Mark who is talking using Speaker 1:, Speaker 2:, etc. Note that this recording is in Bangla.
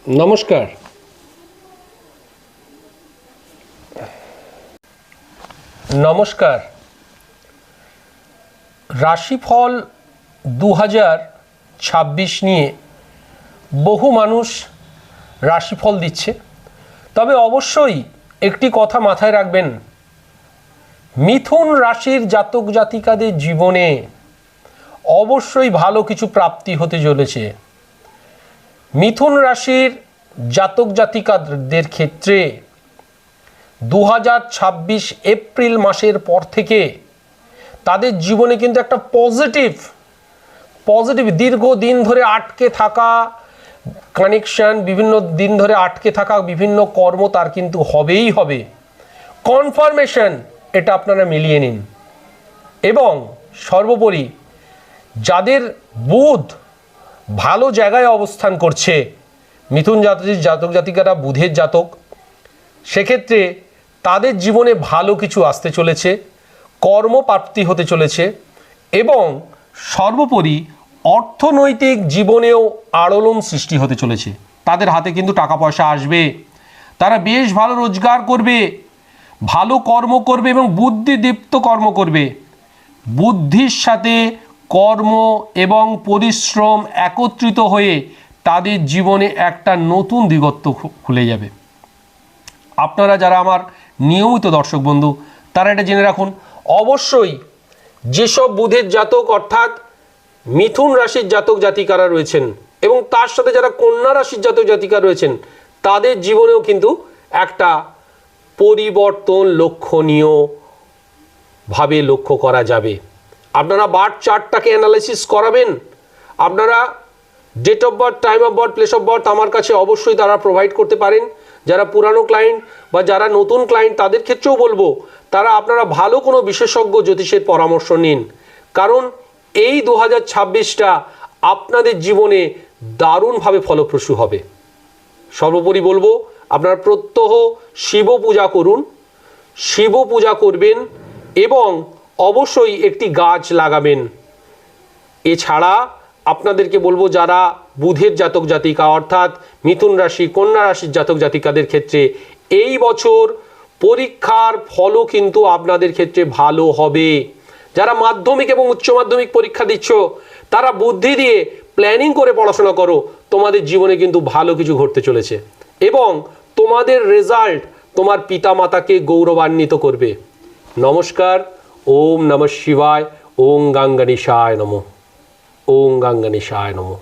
Speaker 1: নমস্কার। নমস্কার। রাশিফল 2026 নিয়ে বহু মানুষ রাশিফল দিচ্ছে, তবে অবশ্যই একটি কথা মাথায় রাখবেন, মিথুন রাশির জাতক জাতিকাদের জীবনে অবশ্যই ভালো কিছু প্রাপ্তি হতে চলেছে। মিথুন রাশির জাতক জাতিকাদের ক্ষেত্রে 2026 এপ্রিল মাসের পর থেকে তাদের জীবনে কিন্তু একটা পজিটিভ দীর্ঘদিন ধরে আটকে থাকা কানেকশন, বিভিন্ন দিন ধরে আটকে থাকা বিভিন্ন কর্ম তার কিন্তু হবেই হবে। কনফার্মেশন এটা আপনারা মিলিয়ে নিন। এবং সর্বোপরি যাদের বুধ ভালো জায়গায় অবস্থান করছে, মিথুন জাতক জাতিকারা বুধের জাতক, সেক্ষেত্রে তাদের জীবনে ভালো কিছু আসতে চলেছে, কর্মপ্রাপ্তি হতে চলেছে এবং সর্বোপরি অর্থনৈতিক জীবনেও আলোড়ন সৃষ্টি হতে চলেছে। তাদের হাতে কিন্তু টাকা পয়সা আসবে, তারা বেশ ভালো রোজগার করবে, ভালো কর্ম করবে এবং বুদ্ধিদীপ্ত কর্ম করবে। বুদ্ধির সাথে কর্ম এবং পরিশ্রম একত্রিত হয়ে তাদের জীবনে একটা নতুন দিগন্ত খুলে যাবে। আপনারা যারা আমার নিয়মিত দর্শক বন্ধু, তারা এটা জেনে রাখুন, অবশ্যই যেসব বুধের জাতক অর্থাৎ মিথুন রাশির জাতক জাতিকারা রয়েছেন এবং তার সাথে যারা কন্যা রাশির জাতক জাতিকা রয়েছেন, তাদের জীবনেও কিন্তু একটা পরিবর্তন লক্ষণীয়ভাবে লক্ষ্য করা যাবে। আপনারা বার্থ চার্টটাকে অ্যানালাইসিস করাবেন, আপনারা date of birth, time of birth, place of birth আমার কাছে অবশ্যই তারা প্রোভাইড করতে পারেন। যারা পুরানো ক্লায়েন্ট বা যারা নতুন ক্লায়েন্ট তাদের ক্ষেত্রেও বলবো, তারা আপনারা ভালো কোনো বিশেষজ্ঞ জ্যোতিষের পরামর্শ নিন, কারণ এই 2026টা আপনাদের জীবনে দারুণভাবে ফলপ্রসূ হবে। সর্বোপরি বলবো, আপনারা প্রত্যহ শিব পূজা করুন, শিব পূজা করবেন এবং অবশ্যই একটি গাছ লাগাবেন। এছাড়া আপনাদেরকে বলবো, যারা বুধের জাতক জাতিকা অর্থাৎ মিথুন রাশি, কন্যা রাশির জাতক জাতিকাদের ক্ষেত্রে এই বছর পরীক্ষার ফলও কিন্তু আপনাদের ক্ষেত্রে ভালো হবে। যারা মাধ্যমিক এবং উচ্চ মাধ্যমিক পরীক্ষা দিচ্ছ, তারা বুদ্ধি দিয়ে প্ল্যানিং করে পড়াশোনা করো, তোমাদের জীবনে কিন্তু ভালো কিছু ঘটতে চলেছে এবং তোমাদের রেজাল্ট তোমার পিতামাতাকে গৌরবান্বিত করবে। নমস্কার। ওম নমঃ শিবায়। ওম গঙ্গণেশায় নমঃ। ওম গঙ্গণেশায় নমঃ।